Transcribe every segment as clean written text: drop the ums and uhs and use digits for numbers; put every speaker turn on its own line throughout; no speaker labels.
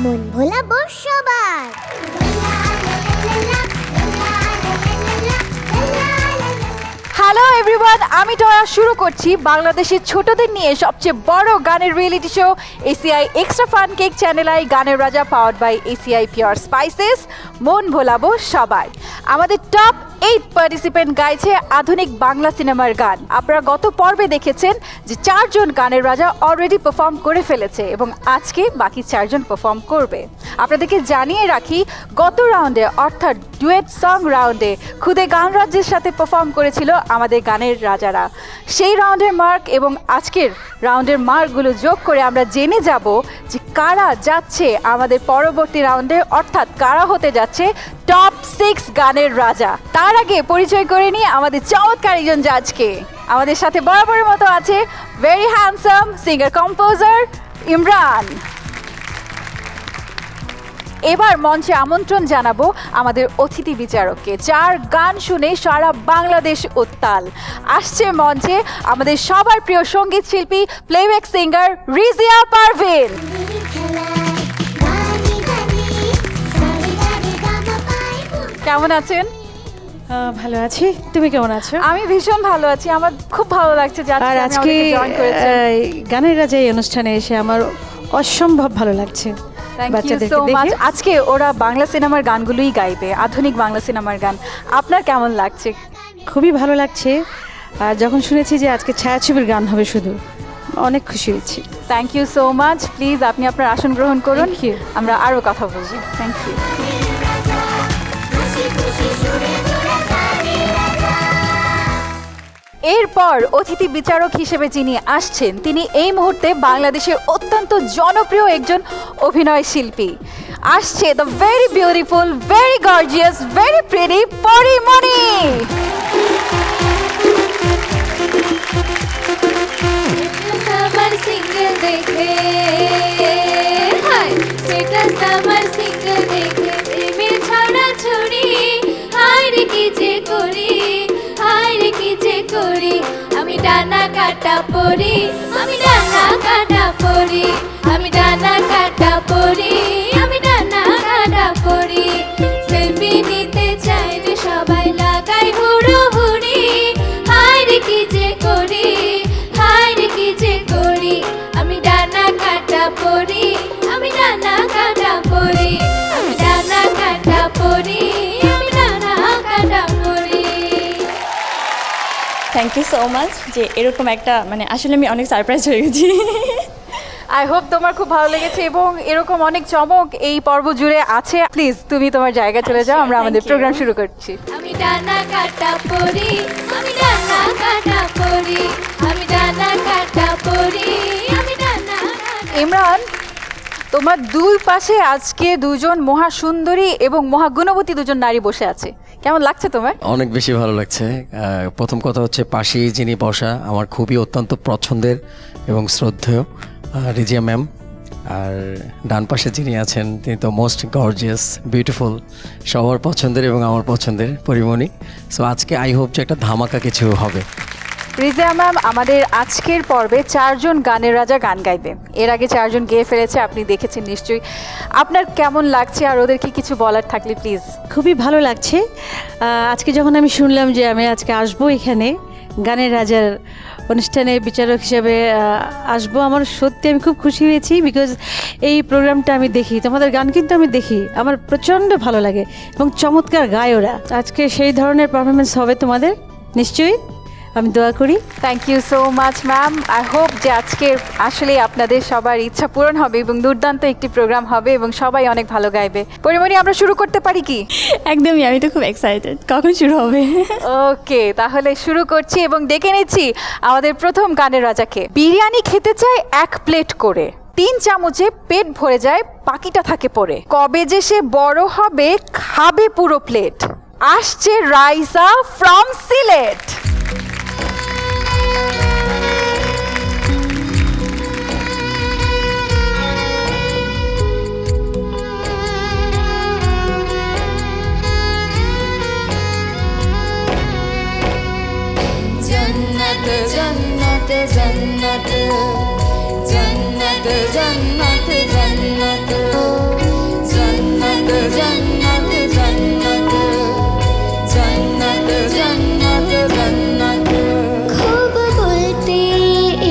মন ভোলাবো সবার।
হ্যালো এভরিওয়ান, আমি টয়া শুরু করছি বাংলাদেশের ছোটদের নিয়ে সবচেয়ে বড় গানের reality show ACI extra fun cake channel I গানের রাজা powered by ACI pure spices. মন ভোলাবো সবার। আমাদের টপ 8 পার্টিসিপেন্ট গাইছে আধুনিক বাংলা সিনেমার গান। আপনারা গত পর্বে দেখেছেন যে 4 জন গানের রাজা অলরেডি পারফর্ম করে ফেলেছে এবং আজকে বাকি 4 জন পারফর্ম করবে। আপনাদেরকে জানিয়ে রাখি, গত রাউন্ডে অর্থাৎ ডুয়েট সং রাউন্ডে খুদে গান রাজ্যের সাথে পারফর্ম করেছিল আমাদের গানের রাজারা। সেই রাউন্ডের মার্ক এবং আজকের রাউন্ডের মার্কগুলো যোগ করে আমরা জেনে যাব যে কারা যাচ্ছে আমাদের পরবর্তী রাউন্ডে, অর্থাৎ কারা হতে যাচ্ছে টপ 6 গানের রাজা। তার আগে পরিচয় করে নিয়ে আমাদের চমৎকার একজন জাজকে। আমাদের সাথে বরাবরের মতো আছে very handsome singer composer Imran. এবার মঞ্চে আমন্ত্রণ জানাবো আমাদের অতিথি বিচারককে, যার গান শুনে সারা বাংলাদেশ উত্তাল। আসছে মঞ্চে আমাদের সবার প্রিয় সঙ্গীত শিল্পী প্লেব্যাক সিঙ্গার রিজিয়া পারভিন। কেমন আছেন?
ভালো আছি, তুমি কেমন আছো?
আমি ভীষণ ভালো আছি, আমার খুব ভালো লাগছে যে
আর আজকে গানের রাজা এই অনুষ্ঠানে এসে আমার অসম্ভব ভালো লাগছে।
আজকে ওরা বাংলা সিনেমার গানগুলোই গাইবে, আধুনিক বাংলা সিনেমার গান। আপনার কেমন লাগছে?
খুবই ভালো লাগছে। আর যখন শুনেছি যে আজকে ছায়াছবির গান হবে শুধু, অনেক খুশি হয়েছি।
Thank you so much. Please আপনি আপনার আসন গ্রহণ করুন, আমরা আরও কথা বলছি। Thank you. এরপর অতিথি বিচারক হিসেবে যিনি আসছেন, তিনি এই মুহূর্তে বাংলাদেশের অত্যন্ত জনপ্রিয় একজন অভিনয় শিল্পী। আসছে the very beautiful, very gorgeous, very pretty Pori Moni.
আমি ডানা কাটা পরি, আমি ডানা কাটা পরি, আমি ডানা কাটা পরি, আমি ডানা কাটা পরি। সেলফি নিতে চাই যে সবাই লাগাই হুড়োহুড়ি, হায় রে কি যে করি, হায় রে কি যে করি। আমি ডানা কাটা পরি, আমি ডানা কাটা পরি, আমি ডানা কাটা পরি, আমি ডানা কাটা পরি।
থ্যাংক ইউ সো মাচ যে এরকম একটা আসলে আমি অনেক সারপ্রাইজ হয়ে গেছি।
আই হোপ তোমার খুব ভালো লেগেছে এবং এরকম অনেক চমক এই পর্ব জুড়ে আছে। প্লিজ তুমি তোমার জায়গায় চলে যাও, আমরা আমাদের প্রোগ্রাম শুরু করছি।
আমি ডানা কাটা পরি, আমি ডানা কাটা পরি, আমি ডানা কাটা পরি, আমি ডানা।
ইমরান, তোমার দুই পাশে আজকে দুজন মহাসুন্দরী এবং মহাগুণবতী দুজন নারী বসে আছে, কেমন লাগছে তোমার?
অনেক বেশি ভালো লাগছে। প্রথম কথা হচ্ছে পাশেই যিনি বসা আমার খুবই অত্যন্ত পছন্দের এবং শ্রদ্ধেয় রিজিয়া ম্যাম, আর ডান পাশে যিনি আছেন তিনি তো মোস্ট গর্জিয়াস, বিউটিফুল, সবার পছন্দের এবং আমার পছন্দের পরিমণি। সো আজকে আই হোপ যে একটা ধামাকা কিছু হবে।
রিজিয়া ম্যাম আমাদের আজকের পর্বে 4 জন গানের রাজা গান গাইবে। এর আগে 4 জন গেয়ে ফেলেছে, আপনি দেখেছেন নিশ্চয়ই। আপনার কেমন লাগছে আর ওদেরকে কিছু বলার থাকলে প্লিজ।
খুবই ভালো লাগছে। আজকে যখন আমি শুনলাম যে আমি আজকে আসবো এখানে গানের রাজার অনুষ্ঠানে বিচারক হিসেবে আসবো, আমার সত্যি আমি খুব খুশি হয়েছি। বিকজ এই প্রোগ্রামটা আমি দেখি, তোমাদের গান কিন্তু আমি দেখি, আমার প্রচণ্ড ভালো লাগে এবং চমৎকার গায় ওরা। আজকে সেই ধরনের পারফরমেন্স হবে তোমাদের নিশ্চয়ই, আমি দোয়া করি।
Thank you so much ma'am. I hope যে আজকে আসলে আপনাদের সবার ইচ্ছা পূরণ হবে এবং দুর্দান্ত একটি প্রোগ্রাম হবে এবং সবাই অনেক ভালো গাইবে। পরিমণি, আমরা শুরু করতে পারি কি?
একদমই, আমি তো খুব এক্সাইটেড, কখন শুরু হবে।
ওকে, তাহলে শুরু করছি এবং ডেকে নিচ্ছি আমাদের প্রথম গানের রাজাকে। বিরিয়ানি খেতে চায় 1 প্লেট করে, 3 চামচে পেট ভরে যায়, বাকিটা থাকে পড়ে। কবে যে সে বড় হবে, খাবে পুরো প্লেট। আসছে রাইসা ফ্রম সিলেট।
जन्नत जन्नत जन्नत जन्नत जन्नत জন্নত জন্নত জন্নত জন্নত জন্নত জন্নত খুব বলতে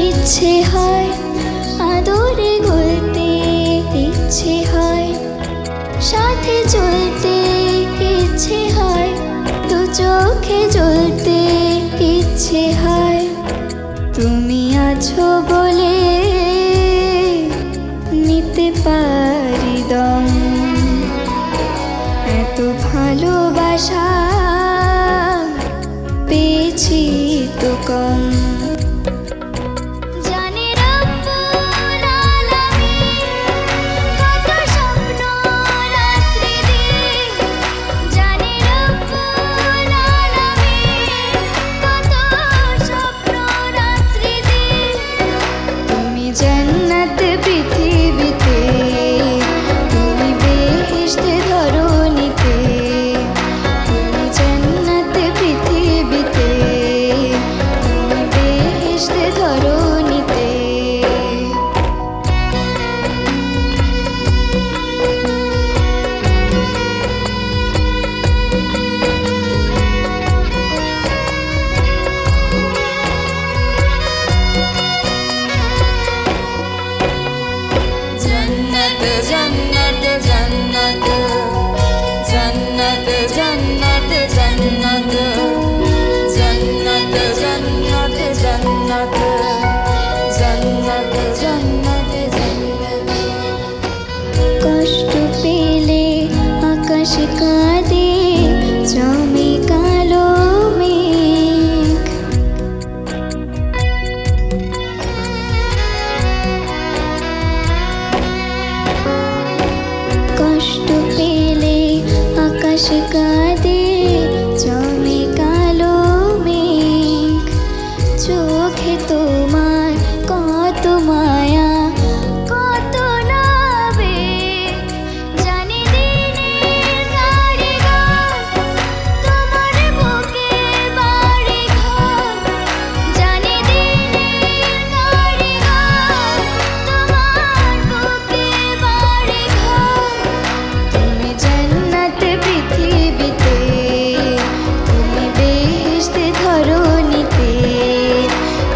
ইচ্ছে হয় আদরে বলতে ইচ্ছে হয় সাথে চলতে ইচ্ছে হয় দু চোখে জ্বলতে ইচ্ছে হয় তুমি আছো বলে নিতে পারি দম এত ভালোবাসা পেয়েছি তো কম জানি রব্বুল আলামিন কত স্বপ্ন রাত্রি দিন জানি রব্বুল আলামিন কত স্বপ্ন রাত্রি দিন তুমি জান্নাত পৃথিবীতে তুমি বেহেশত ধরণীতে তুমি জান্নাত পৃথিবীতে তুমি বেহেশত ধরণীতে জন্নত জন্নত জন্নত জন্নত জন্নত জন্নত জন্নত জন্নত জন্নত জন্নত জন্নত জন্নত কষ্ট পেলে আকাশ কাঁদে জমে কালো মেঘ কষ্ট পেলে আকাশ কাঁদে জমে কালো মেঘ চোখে তোমার কত মায়া কত নাবে জানি দিনের কারিগর তোমার বুকে বাড়ি ঘর জানি দিনের কারিগর তোমার বুকে বাড়ি ঘর তুমি জান্নাত পৃথিবীতে তুমি বেহেশত ধরণীতে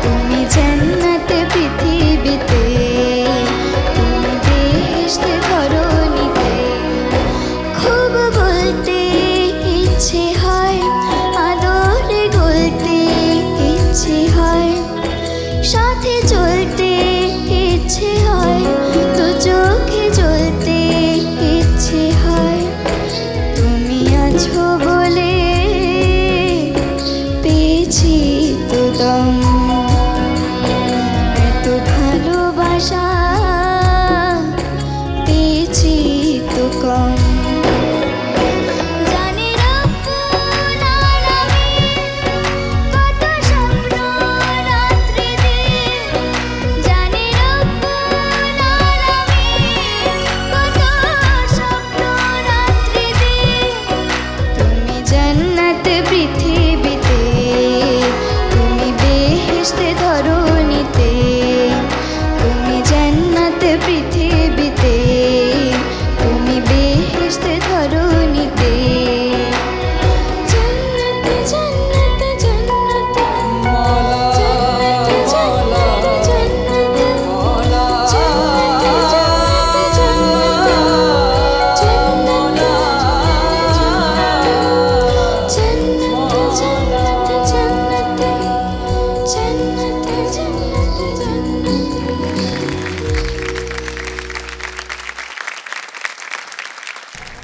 তুমি জান্নাত পৃথিবীতে তুমি বেহেশত ধরণীতে খুব বলতে ইচ্ছে হয় আদরে গলতে ইচ্ছে হয় সাথে চলতে ইচ্ছে হয় দু চোখে জ্বলতে ইচ্ছে হয় তুমি আছো বলে পেয়েছি তো দম এত ভালোবাসা পেয়েছি তো কম জানি রব্বুল আলামিন কত স্বপ্ন রাত্রি দিন জানি রব্বুল আলামিন কত স্বপ্ন রাত্রি দিন তুমি জান্নাত পৃথিবীতে তুমি বেহেশত ধরণীতে তুমি জান্নাত পৃথিবীতে তুমি বেহেশত ধরণীতে জান্নাত জান্নাত জান্নাত জান্নাত জান্নাত জান্নাত জান্নাত জান্নাত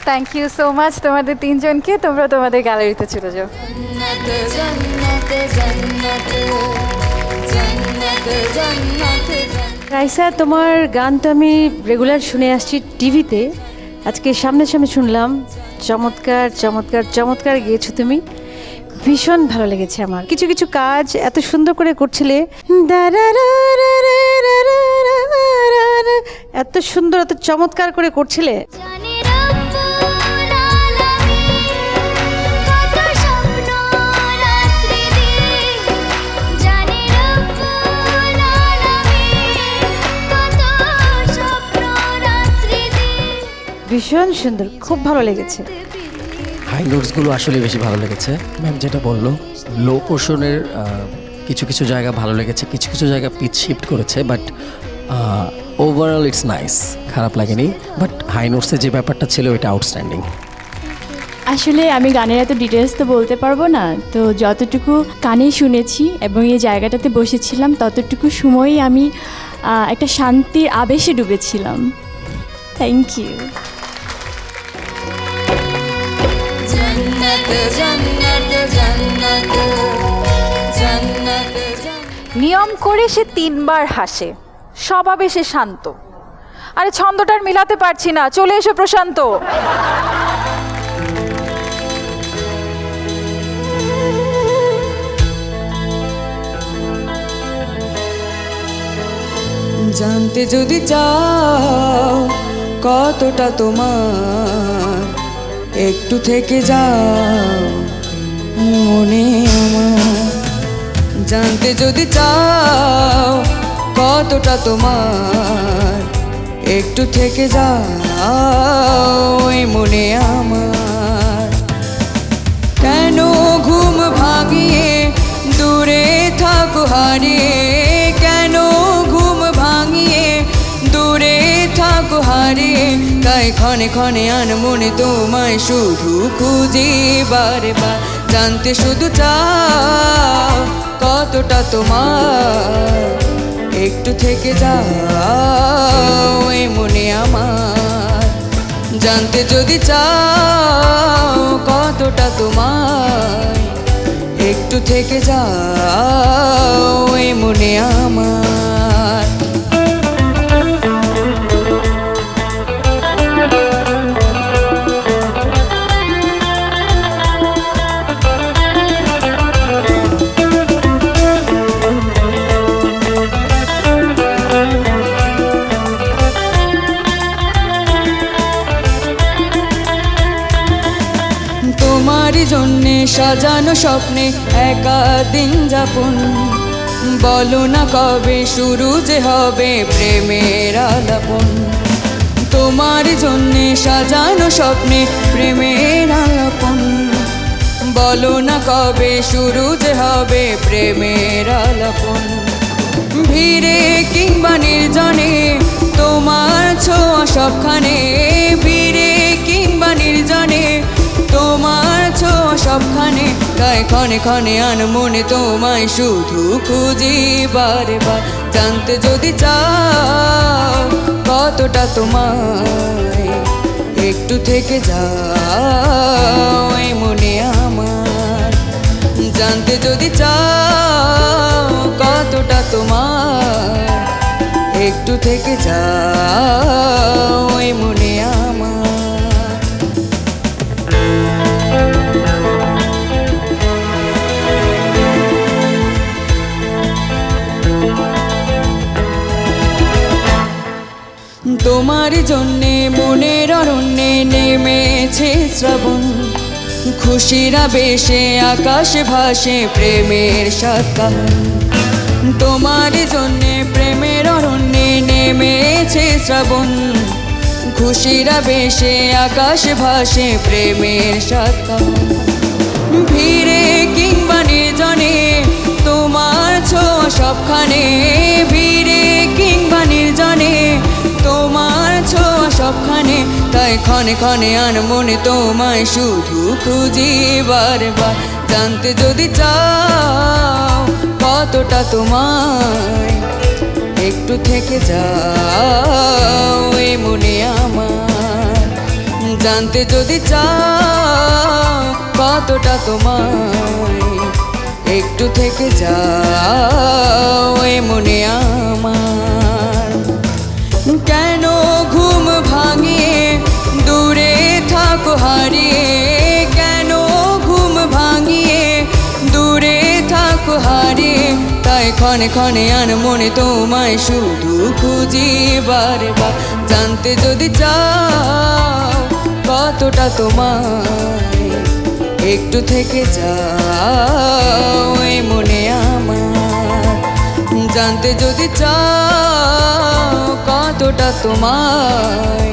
থ্যাংক ইউ সো মাচ তোমাদের তিনজনকে, তোমরা তোমাদের গ্যালারিতে চলে যাও।
রাইসা, তোমার গান তো আমি রেগুলার শুনে আসছি টিভিতে, আজকে সামনাসামনি শুনলাম। চমৎকার চমৎকার চমৎকার গেয়েছো তুমি, ভীষণ ভালো লেগেছে আমার। কিছু কিছু কাজ এত সুন্দর করে করছিলে, এত সুন্দর এত চমৎকার করে করছিলে। ভীষণ সুন্দর, খুব ভালো লেগেছে।
হাই নোটসগুলো আসলে বেশি ভালো লেগেছে। ম্যাম যেটা বললো, লো পোর্শনের কিছু কিছু জায়গা ভালো লেগেছে, কিছু কিছু জায়গা পিচ শিফট করেছে, বাট ওভারঅল ইটস নাইস, খারাপ লাগেনি। বাট হাই নোটসে যে ব্যাপারটা ছিল ওইটা আউটস্ট্যান্ডিং।
আসলে আমি গানের এত ডিটেলস তো বলতে পারবো না, তো যতটুকু কানে শুনেছি এবং এই জায়গাটাতে বসেছিলাম ততটুকু সময়ই আমি একটা শান্তির আবেশে ডুবেছিলাম। Thank you.
নিয়ম করে সে 3 বার হাসে, স্বভাবে সে শান্ত। আরে ছন্দটার মিলাতে পারছি না, চলে এসো প্রশান্ত।
জানতে যদি চাও কতটা তোমার, একটু থেকে যাও মনে আমার। জানতে যদি চাও কতটা তোমার, একটু থেকে যাও এই মনে আমার। কেন ঘুম ভাঙিয়ে দূরে থাকো হারিয়ে, কেন ঘুম ভাঙিয়ে দূরে থাকো হারিয়ে, তাই ক্ষণে ক্ষণে আনমনে তোমায় শুধু খুঁজি বারে বার। জানতে শুধু চাও কতটা তোমার, একটু থেকে যাও এই মনে আমার। জানতে যদি চাও কতটা তোমার, একটু থেকে যাও এই মনে আমার। তোমারই জন্যে সাজানো স্বপ্নে একা দিন যাপন, বলো না কবে শুরু যে হবে প্রেমের আলাপন। তোমারই জন্যে সাজানো স্বপ্নে প্রেমের আলাপন, বলো না কবে শুরু যে হবে প্রেমের আলাপন। ভিড়ে কিংবা নির্জনে তোমার ছোঁয়া সবখানে, ভিড়ে কিংবা নির্জনে তোমার ছোঁয়া সবখানে, তাই ক্ষণে ক্ষণে আনমনে তোমায় শুধু খুঁজি বারে বার। জানতে যদি চাও কতটা তোমায়, একটু থেকে যাও এই মনে আমার। জানতে যদি চাও কতটা তোমার, একটু থেকে যাও এই মনে আমার। তোমার জন্যে মনের অরণ্যে নেমেছে শ্রাবণ, খুশিরা বেশে আকাশে ভাসে প্রেমের সাতকাল। তোমার জন্যে প্রেমের অরণ্যে নেমেছে শ্রাবণ, খুশিরা বেশে আকাশে ভাসে প্রেমের সাতকাল। ভিড়ে কিংবা নির্জনে তোমার ছোঁয়া সবখানে, ভিড়ে কিংবা নির্জনে তোমার ছোঁয়া সবখানে, তাই ক্ষণে ক্ষণে আনমনে তোমায় শুধু খুঁজি বারে বার। জানতে যদি চাও কতটা তোমায়, একটু থেকে যাও এই মনে আমার। জানতে যদি চাও কতটা তোমায়, একটু থেকে যাও এই মনে আমার। কেন ঘুম ভাঙিয়ে দূরে থাকো হারিয়ে, কেন ঘুম ভাঙিয়ে দূরে থাকো হারিয়ে, তাই ক্ষণে ক্ষণে আনমনে তোমায় শুধু খুঁজি বারে বার। জানতে যদি চাও কতটা তোমায়, একটু থেকে যাও এই মনে আমার। জানতে যদি চাও কতটা তোমায়,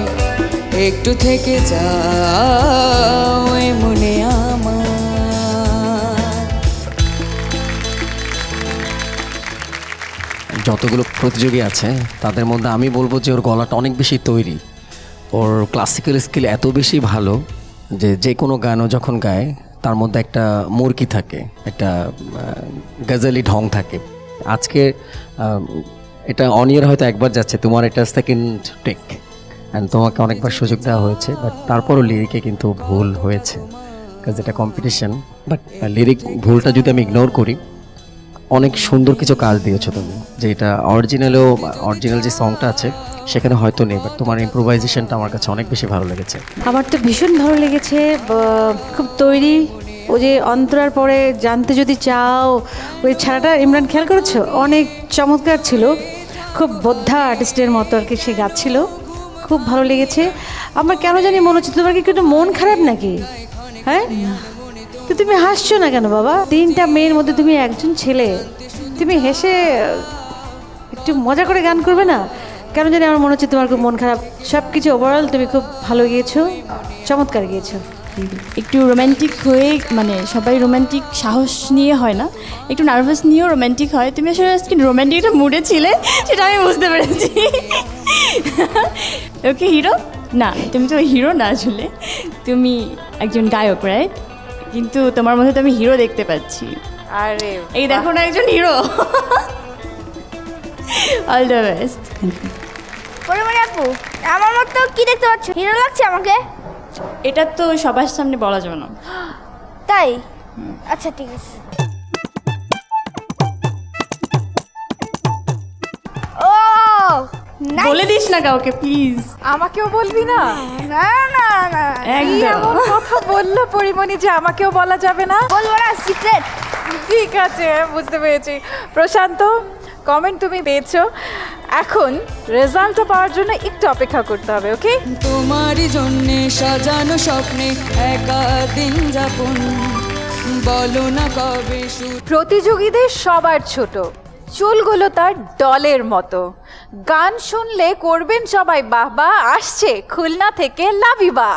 একটু থেকে যাও এ মনে আমার।
যতগুলো প্রতিযোগী আছে তাদের মধ্যে আমি বলবো যে ওর গলাটা অনেক বেশি তৈরি, ওর ক্লাসিক্যাল স্কিল এত বেশি ভালো যে যে কোনো গানও যখন গায় তার মধ্যে একটা মুরকি থাকে, একটা গজলি ঢং থাকে। আজকে এটা অনিয়ার হয়তো একবার যাচ্ছে, তোমার এটা সেকেন্ড টেক, অ্যান্ড তোমাকে অনেকবার সুযোগ দেওয়া হয়েছে, বাট তারপরও লিরিকে কিন্তু ভুল হয়েছে, কাজ এটা কম্পিটিশন। বাট লিরিক ভুলটা যদি আমি ইগনোর করি, অনেক সুন্দর কিছু কাজ দিয়েছো তুমি, যে এটা অরিজিনাল যে সংটা আছে সেখানে হয়তো নেই, বাট তোমার ইম্প্রোভাইজেশনটা আমার কাছে অনেক বেশি ভালো লেগেছে।
আমার তো ভীষণ ভালো লেগেছে, খুব তৈরি। ও যে অন্তরার পরে জানতে যদি চাও, ওই ছাড়াটা ইমরান খেয়াল করেছো, অনেক চমৎকার ছিল, খুব বোদ্ধা আর্টিস্টের মতো আর কি সে গাচ্ছিল, খুব ভালো লেগেছে। আমার কেন জানি মনে হচ্ছে তোমার কি একটু মন খারাপ নাকি? হ্যাঁ, তো তুমি হাসছো না কেন বাবা? 3টা মেয়ের মধ্যে তুমি একজন ছেলে, তুমি হেসে একটু মজা করে গান করবে না? কেন জানি আমার মনে হচ্ছে তোমার খুব মন খারাপ। সব কিছু ওভারঅল তুমি খুব ভালো গিয়েছো, চমৎকার গিয়েছো।
একটু রোম্যান্টিক হয়ে, মানে সবাই রোম্যান্টিক সাহস নিয়ে হয় না, একটু নার্ভাস নিয়েও রোম্যান্টিক হয়। তুমি আসলে আজকে রোম্যান্টিক একটা মুডে ছিলে, সেটা আমি বুঝতে পেরেছি। ওকে হিরো না, তুমি তো হিরো না, আসলে তুমি একজন গায়ক, রাইট? কিন্তু তোমার মধ্যে তো আমি হিরো দেখতে পাচ্ছি।
আরে
এই দেখো না, একজন hero. All the best.
Pori Moni আপু, আমার মতো কি দেখতে পাচ্ছ? হিরো লাগছে আমাকে?
এটা তো সবার সামনে বলা যাবে না।
তাই? আচ্ছা ঠিক আছে। ও
বলে দিস না কাউকে প্লিজ।
আমাকেও বলবি না?
না না না,
কি
একদম।
এমন কথা বললো পরিমণি যে আমাকেও বলা যাবে না?
বলবো না, সিক্রেট।
ঠিক আছে, বুঝতে পেরেছি। প্রশান্ত, কমেন্ট তুমি পেয়েছো, এখন রেজাল্টটা পাওয়ার জন্য একটু অপেক্ষা করতে হবে, ওকে?
তোমারই জন্যে সাজানো স্বপ্নে একা দিন যাপন, বলো না কবে
প্রতিযোগীদের সবার ছোট, চুলগুলো তার ডলের মতো, গান শুনলে করবেন সবাই বাহবা, আসছে খুলনা থেকে লাবিবা।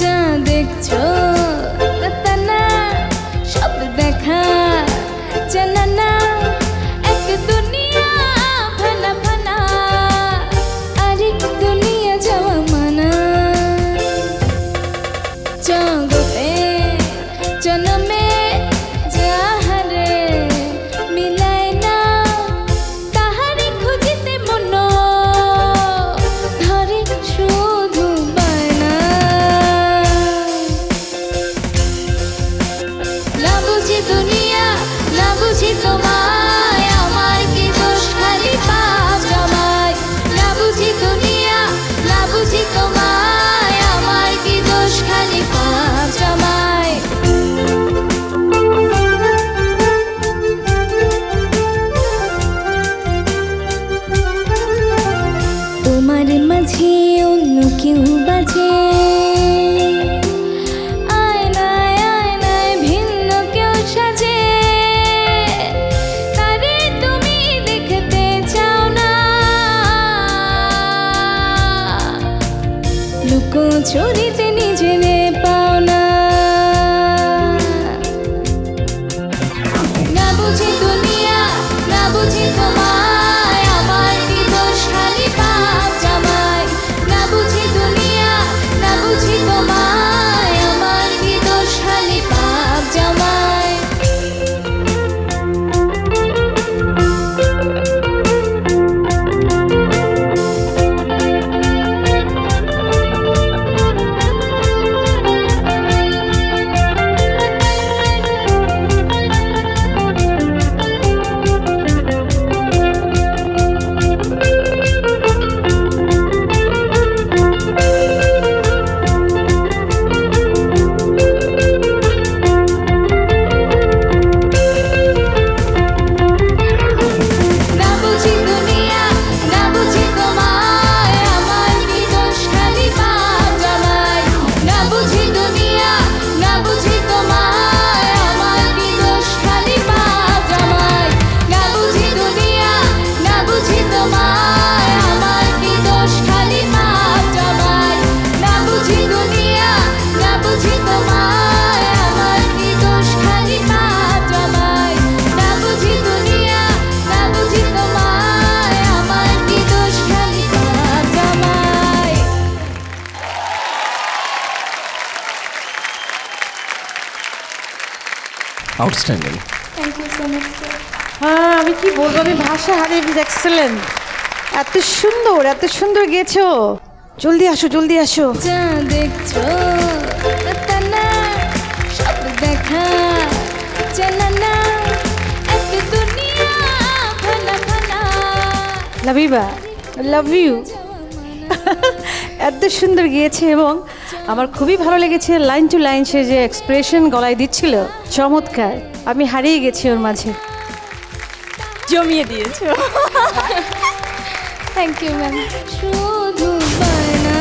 যা দেখছো তা না, সব দেখা জানা না, এক দুনিয়া ফানা ফানা, আরেক দুনিয়া যাওয়া মানা। জগতে জনমে যাহারে মিলায় না, তাহারে খুঁজিতে মন ধরে শুধু বায়না। না বুঝি দুনিয়া, না বুঝি তোমায়, আমার কি দোষ খালি পাপ জমায়। না বুঝি দুনিয়া, না বুঝি তোমায়, আমার কি দোষ খালি পাপ জমায়। তোমার মাঝে অন্য কেউ বাজে, আয়নায় আয়নায় ভিন্ন কেউ সাজে, তারে তুমি দেখতে চাও না, লুকোচুরিতে নিজেরে পাও না। না বুঝি দুনিয়া, না বুঝি তোমায়, আমার কি দোষ খালি পাপ জমায়। না বুঝি দুনিয়া, না বুঝি তোমায়, আমার কি দোষ খালি পাপ জমায়।
আউটস্ট্যান্ডিং।
হ্যাঁ, আমি কি বলবো, আমি ভাষা হারিয়ে গেছি। এক্সেলেন্ট, এত সুন্দর, এত সুন্দর গেয়েছো। জলদি আসো, জলদি আসো।
যা দেখছো তা না, সব দেখা জানা না, এক দুনিয়া ভালা ভালা।
Labiba, love you. এত সুন্দর গিয়েছে এবং আমার খুবই ভালো লেগেছে লাইন টু লাইন সে যে এক্সপ্রেশন গলায় দিচ্ছিল, চমৎকার। আমি হারিয়ে গেছি ওর মাঝে।
জমিয়ে দিয়েছো।
Thank you ma'am. শুধু বানা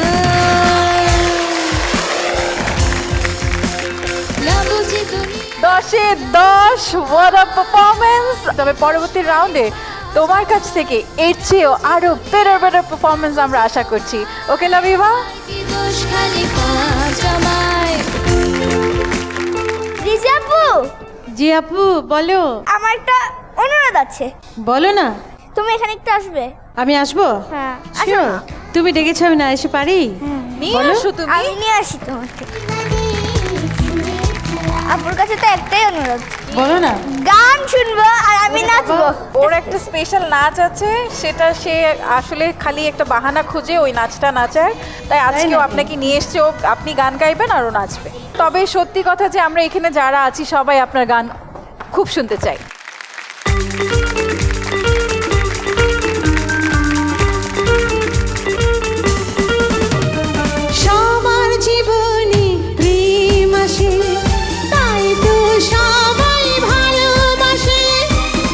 না বুঝি দুনিয়া
10-এ 10, what a performance! তবে পরবর্তী রাউন্ডে তোমার কাছ থেকে এর চেয়েও আরো বেটার পারফরমেন্স আমরা আশা করছি। ওকে লাবিবা,
কি দোষ খালি কাজ আমায়।
রিজি আপু,
জি আপু, বলো।
আমার একটা অনুরোধ আছে,
বলো না।
তুমি এখানে একটু আসবে?
আমি আসবো?
হ্যাঁ, আসো
Sure.
না।
তুমি ডেকেছো, আমি না এসে পারি?
নিয়ে
বলো।
আসো তুমি।
আমি নিয়ে আসি তোমাকে। আপুর কাছে তো একটাই অনুরোধ,
বলো না।
গান শুনবো আর আমি নাচবো।
ওর একটা স্পেশাল নাচ আছে, সেটা সে আসলে খালি একটা বাহানা খুঁজে ওই নাচটা নাচার, তাই আজকেও
নাকি?
আপনাকে নিয়ে এসছে। ও আপনি গান গাইবেন আর ও নাচবে। তবে সত্যি কথা যে আমরা এখানে যারা আছি সবাই আপনার গান খুব শুনতে চাই।
সবার জীবনে প্রেম আসে, তাই তো সবাই ভালোবাসে।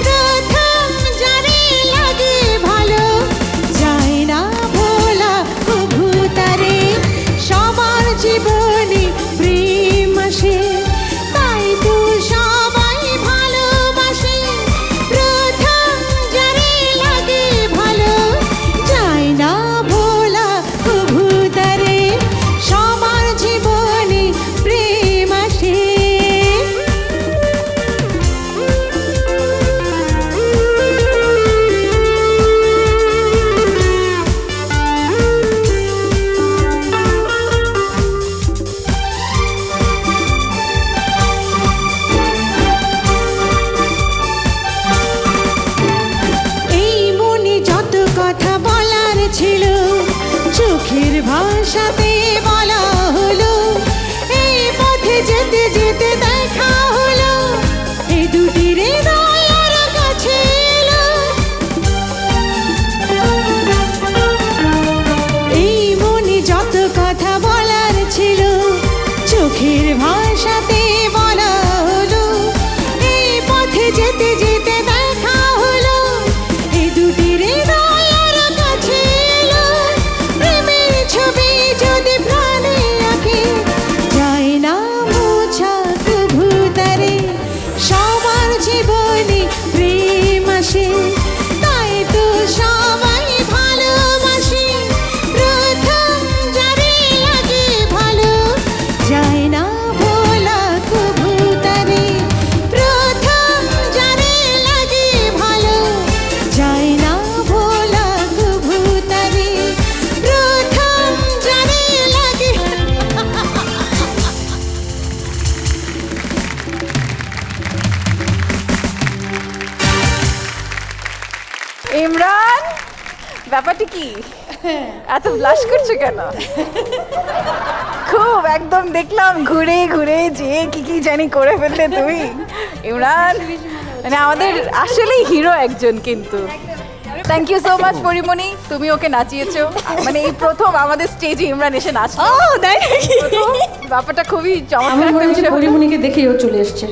প্রথম যারে লাগে ভালো, যায় না ভোলা কভু তারে। সবার জীবনে প্রেম আসে, তাই তো সবাই ভালোবাসে। প্রথম যারে লাগে ভালো, যায় না ভোলা কভু তারে। সবার জীবনে প্রেম আসে। এই মনে যত কথা বলার ছিল, চোখের ভাষাতে বলা হলো। এই পথে যেতে যেতে দেখা হলো, এই দুটি হৃদয়ের কাছে এলো। এই মনে যত কথা বলার ছিল, চোখের ভাষাতে বলা হলো। এই পথে যেতে যেতে দেখা হলো, এই দুটি হৃদয়ের কাছে এলো। প্রেমের ছবি যদি প্রাণে আঁকে, যায় না মোছা কভু তারে। সবার জীবনে প্রেম আসে, তাই তো সবাই ভালোবাসে। প্রথম যারে লাগে ভালো, যায় না ভোলা কভু তারে। প্রথম যারে লাগে ভালো, যায় না ভোলা কভু তারে। প্রথম যারে লাগে
ইমরান, ব্যাপারটা কি? এত ব্লাশ করছো কেন? খুব একদম দেখলাম ঘুরে ঘুরে যে কি জানি করে ফেললে তুমি। ইমরান মানে আমাদের আসলেই হিরো একজন। কিন্তু thank you so much Porimoni, তুমি ওকে নাচিয়েছো। মানে এই প্রথম আমাদের স্টেজে ইমরান এসে নাচলো। প্রথম। ব্যাপারটা খুবই
আমার
চমৎকার
মনে হচ্ছে
একটা বিষয়।
পরিমণিকে দেখেই ও চলে এসছে।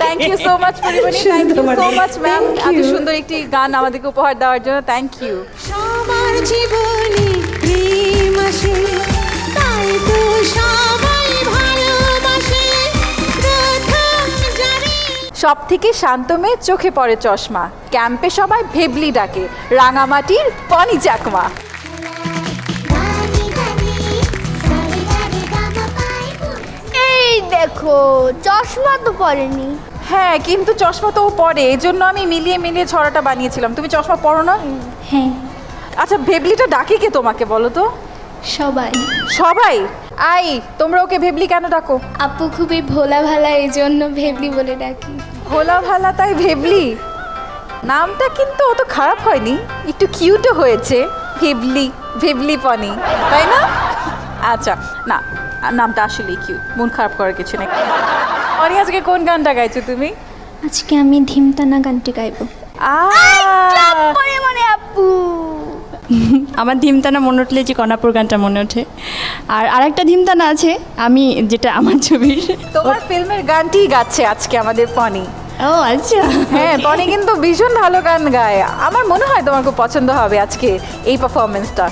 Thank you so much Porimoni, thank you so much ma'am,
Thank you.
এত সুন্দর একটি গান আমাদেরকে উপহার দেওয়ার জন্য। Thank you.
সবার জীবনে প্রেম আসে, তাই তো সবাই ভালোবাসে। প্রথম যারে
সব থেকে শান্ত মেয়ে চোখে পড়ে চশমা, ক্যাম্পে সবাই ভেবলি ডাকে, রাঙামাটির পনি চাকমা।
এই দেখো, চশমা তো পরেনি।
হ্যাঁ, কিন্তু চশমা তো ও পরে, এই জন্য আমি মিলিয়ে মিলিয়ে ছড়াটা বানিয়েছিলাম। তুমি চশমা পরো না?
হ্যাঁ,
আচ্ছা, ভেবলিটা ডাকে কে তোমাকে বলো তো?
সবাই।
সবাই? আই তোমরা ওকে ভেবলি কেন ডাকো?
আপু খুবই ভোলা ভালা, এই জন্য ভেবলি বলে ডাকি।
ভোলা ভালা তাই ভেবলি? নামটা কিন্তু অত খারাপ হয়নি, একটু কিউটও হয়েছে। ভেবলি, ভেবলি পনি, তাই না? আচ্ছা, না নামটা আসলেই কিউট, মন খারাপ করার কিছু নেই। অনি, আজকে কোন গানটা গাইছো তুমি?
আজকে আমি ধিমতানা গানটি গাইবো।
পরিমণি আপু,
আমার ধিমতানা মনে উঠলে যে কণাপুর গানটা মনে ওঠে। আর আরেকটা ধিমতানা আছে আমি, যেটা আমার ছবির।
তোমার ফিল্মের গানটিই গাচ্ছে আজকে আমাদের পনি।
ও আচ্ছা,
হ্যাঁ, পনি কিন্তু ভীষণ ভালো গান গায়। আমার মনে হয় তোমার খুব পছন্দ হবে আজকে এই পারফরমেন্সটা।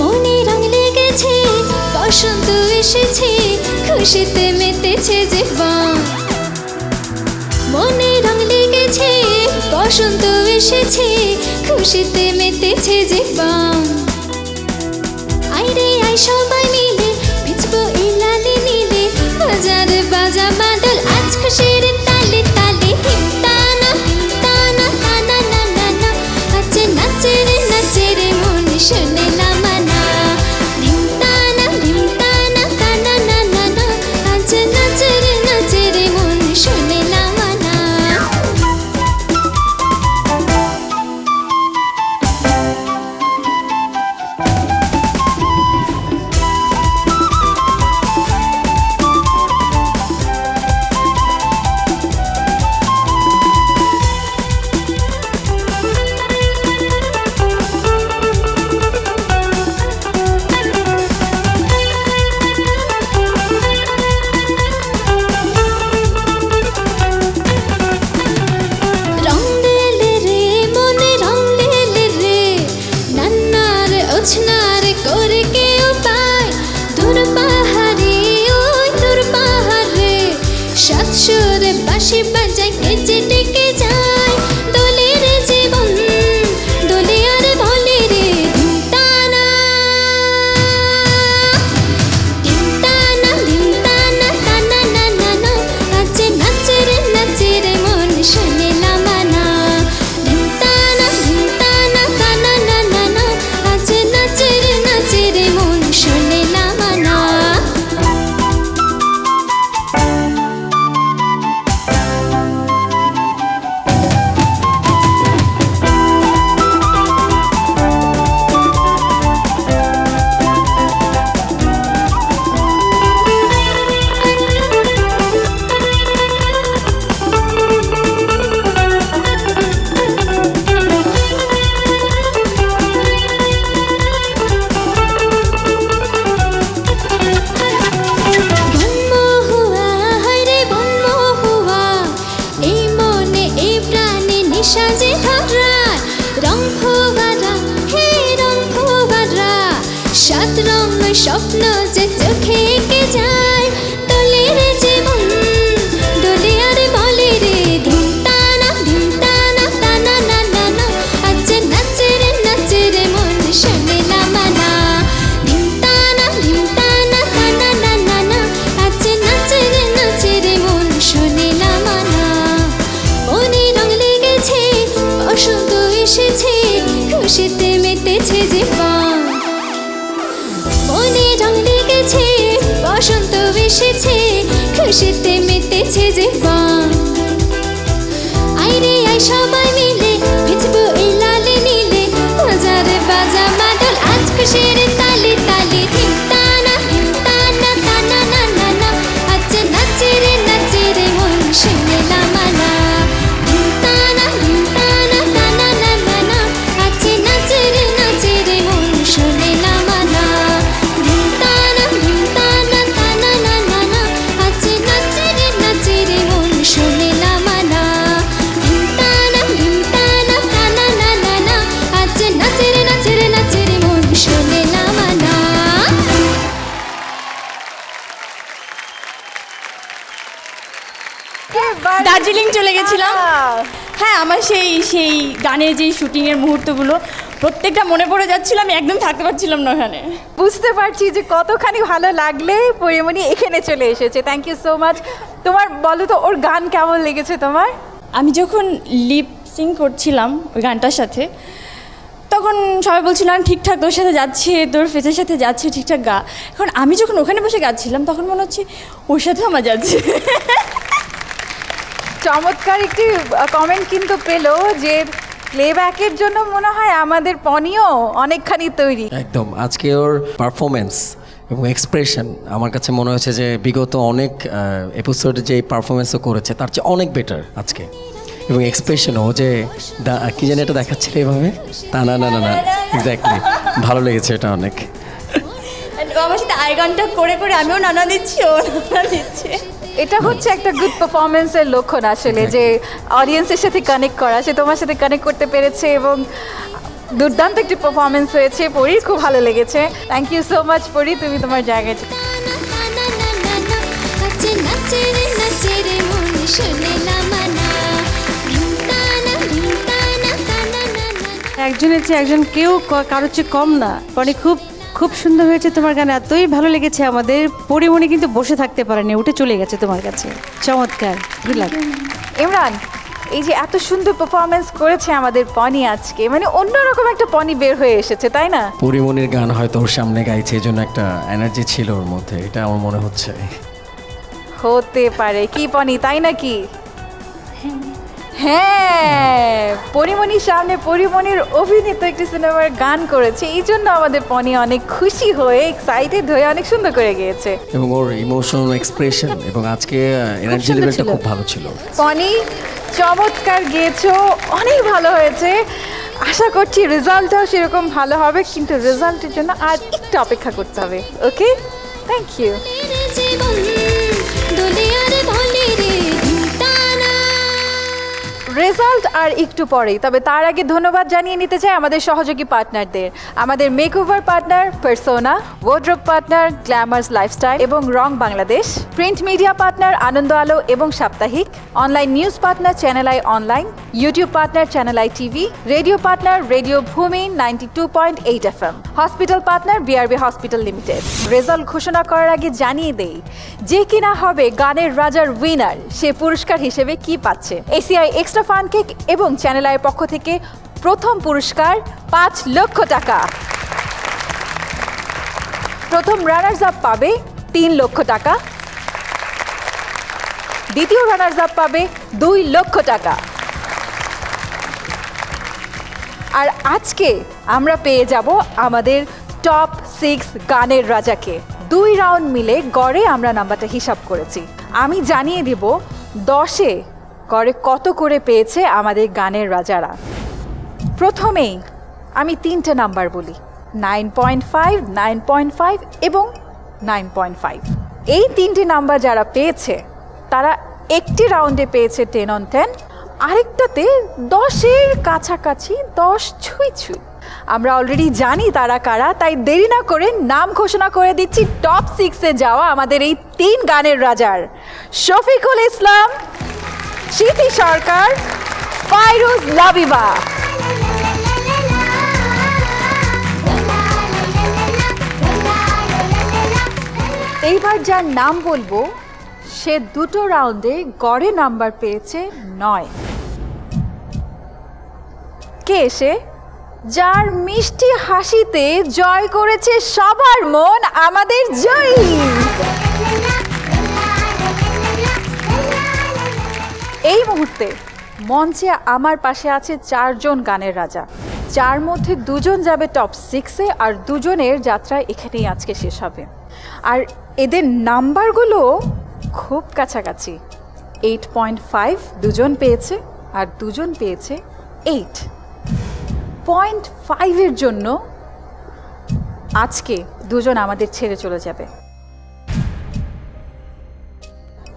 মনে রং লেগেছে, বসন্ত এসেছে, খুশিতে মেতেছে জীবন। মনে রং লেগেছে, বসন্ত এসেছে, খুশিতে মেতেছে জীবন। আইরে আই সবাই মিলে ভিজবো এই লালে নীলে, বাজার বাজা বাদল আজ খুশির তালে তালে। হিমতানা হিমতানা তানা না না না, আজকে নাচে রে মন শুনে না মানা। হিমতানা হিমতানা তানা না না না, আজ নাচে রে মন শুনে না মানা। রং লেলে রে মনে রং লেলে রে, নান্নার ওছনার করে কেউ পায়। দূর পাহাড়ে ওই দূর পাহাড়ে, সাত সুরে বাঁশি বাজায় কেচে ডেকে যায়। দোলের জীবন দোলে আর বলে রে, ধিমতানা ধিমতানা ধিমতানা তানা না না না, আজকে নাচে রে মন শুনে না মানা। ধিমতানা ধিমতানা তানা না না না, আজকে নাচে রে মন শুনে না মানা। বনমো হুয়া হায়রে বনমো হুয়া, এই মনে এই প্রাণে নিশা যে হারায়। রং ফোয়ারা হে রং ফোয়ারা, সাত রং স্বপ্ন যে চোখে এঁকে যায়। দোলের জীবন দোলে আর বলে রে, ধিমতানা ধিমতানা তানা না না না, আজকে নাচে রে মন শুনে না মানা। ধিমতানা ধিমতানা তানা না না না, আজকে নাচে রে মন শুনে না মানা। মনে রং লেগেছে, বসন্ত এসেছে, খুশিতে মেতেছে জীবন। মনে রং লেগেছে, বসন্ত এসেছে, খুশিতে মেতেছে জীবন। আইরে আই সবাই মিলে ভিজবো এই লালে নীলে, বাজার বাজা বাদল আজ খুশির তালে তালে। ধিমতানা হিমতানা তানা না না না, আজ নাচে রে মন শুনে না মানা। ধিমতানা হিমতানা তানা না না না, আজ নাচে রে মন শুনে না মানা। ধিমতানা হিমতানা তানা না না না, আজ নাচে রে মন শুনে না মানা। ধিমতানা হিমতানা তানা না না না, আজ নাচে রে মন শুনে না মানা।
দার্জিলিং চলে গেছিলাম। হ্যাঁ, আমার সেই গানের যে শুটিংয়ের মুহূর্তগুলো প্রত্যেকটা মনে পড়ে যাচ্ছিল, আমি একদম থাকতে পারছিলাম না ওখানে।
বুঝতে পারছি যে কতখানি ভালো লাগলে পরিমণি এখানে চলে এসেছে। Thank you so much. তোমার বলো তো ওর গান কেমন লেগেছে তোমার?
আমি যখন লিপ সিং করছিলাম ওই গানটার সাথে, তখন সবাই বলছিল না ঠিকঠাক তোর সাথে যাচ্ছে, তোর ফেসের সাথে যাচ্ছে, ঠিকঠাক গা। এখন আমি যখন ওখানে বসে গাচ্ছিলাম তখন মনে হচ্ছে ওর সাথেও আমার যাচ্ছে।
চমৎকার একটি কমেন্ট কিন্তু পেলো যে প্লেব্যাকের জন্য মনে হয় আমাদের পনিও অনেকখানি তৈরি।
একদম আজকে ওর পারফরমেন্স এবং এক্সপ্রেশন আমার কাছে মনে হয়েছে যে বিগত অনেক এপিসোডে যে পারফরমেন্সও করেছে তার চেয়ে অনেক বেটার আজকে। এবং এক্সপ্রেশনও যে কি জানি এটা দেখাচ্ছিল এভাবে, তা না না না না এক্স্যাক্টলি ভালো লেগেছে এটা অনেক।
আমার সাথে আই গানটা করে করে আমিও নানা দিচ্ছি, ও নানা দিচ্ছে।
এটা হচ্ছে একটা গুড পারফরমেন্সের লক্ষণ আসলে, যে অডিয়েন্সের সাথে কানেক্ট করা। সে তোমার সাথে কানেক্ট করতে পেরেছে এবং দুর্দান্ত একটি পারফরমেন্স হয়েছে। পরীর খুব ভালো লেগেছে। থ্যাংক ইউ সো মাচ পরী, তুমি তোমার জায়গায়।
নাচে নাচে রে নাচে রে মন শুনে না মানা, ধিমতানা ধিমতানা তানা না না।
একজনের চেয়ে একজন কেউ কারোর চেয়ে কম না। পরে খুব খুব সুন্দর হয়েছে তোমার গান, এতই ভালো লেগেছে আমাদের। পরিমণি কিন্তু বসে থাকতে পারেনি, উঠে চলে গেছে তোমার কাছে। চমৎকার, গুড লাক।
ইমরান, এই যে এত সুন্দর পারফরমেন্স করেছে আমাদের পনি আজকে, মানে অন্যরকম একটা পনি বের হয়ে এসেছে, তাই না?
পরিমণির গান হয়তো ওর সামনে গাইছে, এই জন্য একটা এনার্জি ছিল ওর মধ্যে, এটা আমার মনে হচ্ছে।
হতে পারে কি পনি, তাই নাকি? হ্যাঁ, পরিমণির সামনে পরিমণির অভিনীত একটি সিনেমার গান করেছে, এই জন্য আমাদের পনি অনেক খুশি হয়ে এক্সাইটেড হয়ে অনেক সুন্দর করে গিয়েছে।
এবং ওর ইমোশনাল এক্সপ্রেশন এবং আজকে এনার্জি লেভেলটা খুব ভালো ছিল।
পনি চমৎকার গিয়েছো, অনেক ভালো হয়েছে। আশা করছি রেজাল্টটাও সেরকম ভালো হবে, কিন্তু রেজাল্টের জন্য আর একটু অপেক্ষা করতে হবে। ওকে, থ্যাংক ইউ।
তেরে জীবন দোলে আর বলে রে ধিমতানা।
রেজাল্ট আর একটু পরেই, তবে তার আগে ধন্যবাদ জানিয়ে নিতে চাই আমাদের সহযোগী পার্টনারদের। আমাদের makeover partner Persona, wardrobe partner glamours lifestyle এবং Rang Bangladesh, print media partner Anondo Alo এবং সাপ্তাহিক, online news partner channel I online, YouTube partner channel I TV, radio partner radio Bhumi 92.8 FM, hospital partner BRB hospital limited. Result ঘোষণা করার আগে জানিয়ে দেই, যে কিনা হবে গানের রাজার উইনার, সে পুরস্কার হিসেবে কি পাচ্ছে। এসিআই এক্সট্রা ফান কেক এবং চ্যানেল আইয়ের পক্ষ থেকে প্রথম পুরস্কার 5 লক্ষ টাকা। প্রথম রানার্স আপ পাবে 3 লক্ষ টাকা, দ্বিতীয় রানার্স আপ পাবে 2 লক্ষ টাকা। আর আজকে আমরা পেয়ে যাব আমাদের টপ 6 গানের রাজাকে। 2 রাউন্ড মিলে গড়ে আমরা নাম্বারটা হিসাব করেছি। আমি জানিয়ে দেব 10-এ গড়ে কত করে পেয়েছে আমাদের গানের রাজারা। প্রথমেই আমি 3টে নাম্বার বলি, 9.5, 9.5 এবং 9.5। এই 3টে নাম্বার যারা পেয়েছে তারা একটি রাউন্ডে পেয়েছে 10 on 10, আরেকটাতে 10-এর কাছাকাছি, 10 ছুঁই ছুঁই। আমরা অলরেডি জানি তারা কারা, তাই দেরি না করে নাম ঘোষণা করে দিচ্ছি টপ 6-এ যাওয়া আমাদের এই 3 গানের রাজার। শফিকুল ইসলাম, শীতি সরকার, ফাইরুজ লাবিবা। এইবার যার নাম বলবো সে 2টো রাউন্ডে গড়ে নাম্বার পেয়েছে 9। কে সে? যার মিষ্টি হাসিতে জয় করেছে সবার মন, আমাদের জয়ী। এই মুহূর্তে মঞ্চে আমার পাশে আছে 4 জন গানের রাজা, যার মধ্যে 2 জন যাবে টপ 6-এ আর 2 জনের যাত্রা এখানেই আজকে শেষ হবে। আর এদের নাম্বারগুলো খুব কাছাকাছি। 8.5 2 জন পেয়েছে আর 2 জন পেয়েছে 8.5-এর জন্য আজকে 2 জন আমাদের ছেড়ে চলে যাবে।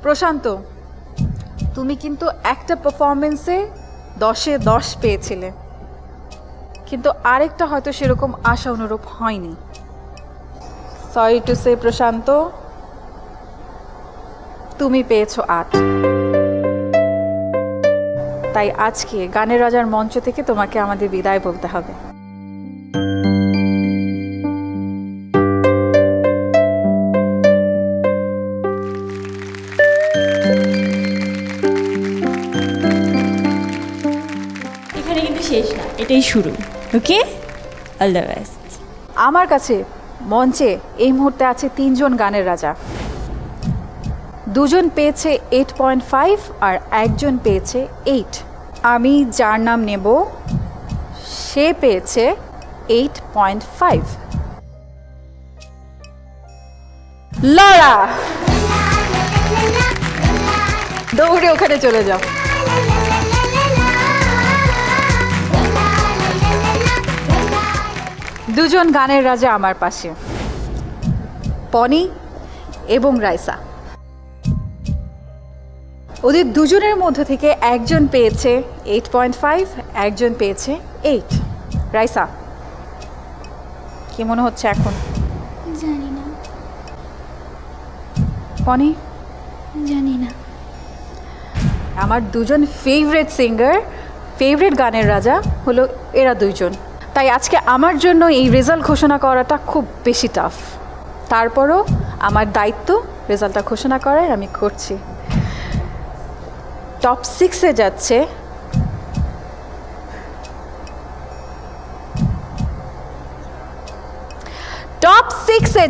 প্রশান্ত, তুমি কিন্তু একটা পারফরমেন্সে 10-এ 10 পেয়েছিলে, কিন্তু আরেকটা হয়তো সেরকম আশা অনুরূপ হয়নি। সরি টু সে প্রশান্ত, তুমি পেয়েছো 8। তাই আজকে গানের রাজার মঞ্চ থেকে তোমাকে আমাদের বিদায় বলতে হবে।
এখানে কিন্তু শেষ না, এটাই শুরু। ওকে। All the best.
আমার কাছে মঞ্চে এই মুহূর্তে আছে 3 জন গানের রাজা। 2 জন পেয়েছে 8.5 আর 1 জন পেয়েছে 8। আমি যার নাম নেব সে পেয়েছে 8.5। লরা, দৌড়ে ওখানে চলে যাও। দুজন গানের রাজা আমার পাশে, পনি এবং রাইসা। ওদের দুজনের মধ্য থেকে একজন পেয়েছে 8.5, একজন পেয়েছে 8। রাইসা, কি মনে হচ্ছে এখন?
জানি না,
পনি?
জানি না।
আমার দুজন ফেভারিট সিঙ্গার, ফেভারিট গানের রাজা হলো এরা দুইজন। তাই আজকে আমার জন্য এই রেজাল্ট ঘোষণা করাটা খুব বেশি টাফ। তারপরও আমার দায়িত্ব রেজাল্টটা ঘোষণা করার, আমি করছি। টপ 6-এ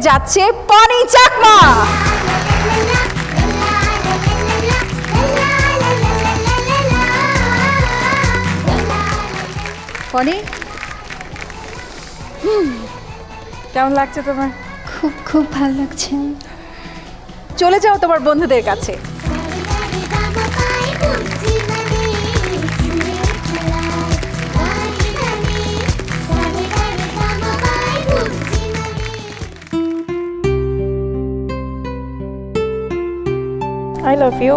যাচ্ছে পনি চাকমা। পনি, কেমন লাগছে তোমার?
খুব খুব ভালো লাগছে।
চলে যাও তোমার বন্ধুদের কাছে। I love you.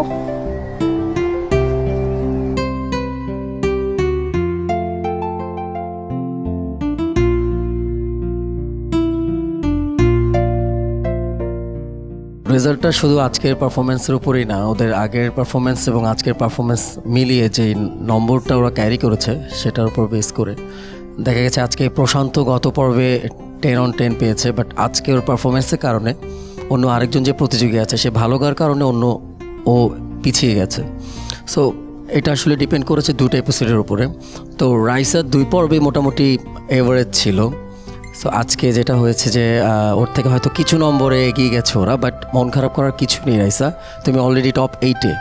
রেজাল্টটা শুধু আজকের পারফরমেন্সের উপরেই না, ওদের আগের পারফরমেন্স এবং আজকের পারফরমেন্স মিলিয়ে যে নম্বরটা ওরা ক্যারি করেছে সেটার উপর বেস করে দেখা গেছে আজকে প্রশান্ত গত পর্বে 10 on 10 পেয়েছে, বাট আজকে ওর পারফরমেন্সের কারণে অন্য আরেকজন যে প্রতিযোগী আছে সে ভালো গাওয়ার কারণে ও পিছিয়ে গেছে। সো এটা আসলে ডিপেন্ড করেছে 2টা এপিসোডের উপরে। তো রাইসার 2 পর্বে মোটামুটি এভারেজ ছিল। সো আজকে যেটা হয়েছে যে ওর থেকে হয়তো কিছু নম্বরে এগিয়ে গেছে ওরা, বাট মন খারাপ করার কিছু নেই রাইসা, তুমি অলরেডি টপ 8-এ।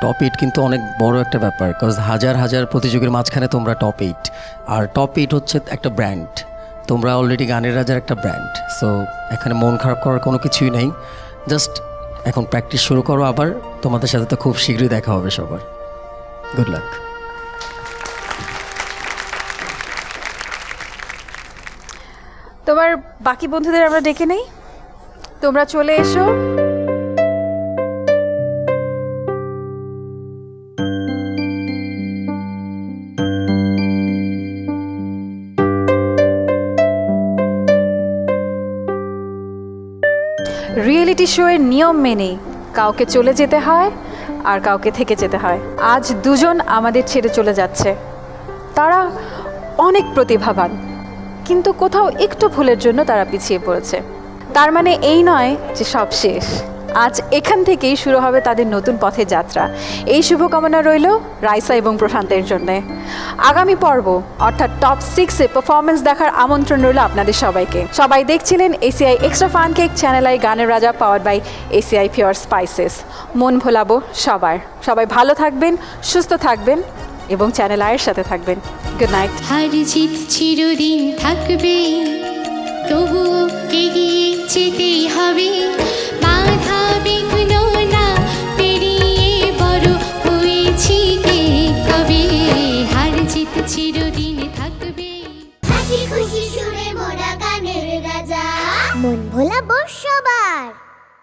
টপ 8 কিন্তু অনেক বড় একটা ব্যাপার, বিকজ হাজার হাজার প্রতিযোগীর মাঝখানে তোমরা টপ 8, আর টপ 8 হচ্ছে একটা ব্র্যান্ড। তোমরা অলরেডি গানের রাজার একটা ব্র্যান্ড। সো এখানে মন খারাপ করার কোনো কিছুই নেই, জাস্ট এখন প্র্যাকটিস শুরু করো। আবার তোমাদের সাথে তো খুব শীঘ্রই দেখা হবে সবার। Good luck.
তোমার বাকি বন্ধুদের আমরা ডেকে নেই, তোমরা চলে এসো। রিয়েলিটি শোয়ের নিয়ম মেনেই কাউকে চলে যেতে হয় আর কাউকে থেকে যেতে হয়। আজ 2 জন আমাদের ছেড়ে চলে যাচ্ছে। তারা অনেক প্রতিভাবান, কিন্তু কোথাও একটু ভুলের জন্য তারা পিছিয়ে পড়েছে। তার মানে এই নয় যে সব শেষ। আজ এখান থেকেই শুরু হবে তাদের নতুন পথে যাত্রা। এই শুভকামনা রইল রাইসা এবং প্রশান্তের জন্যে। আগামী পর্ব অর্থাৎ টপ 6-এ পারফরমেন্স দেখার আমন্ত্রণ রইল আপনাদের সবাইকে। সবাই দেখছিলেন ACI extra fun cake, channel I গানের রাজা, powered by ACI pure spices. মন ভোলাবো সবার। সবাই ভালো থাকবেন, সুস্থ থাকবেন এবং চ্যানেল আইয়ের সাথে থাকবেন। Good night.
হার জিত চিরদিন থাকবে, তবুও এগিয়ে যেতেই হবে।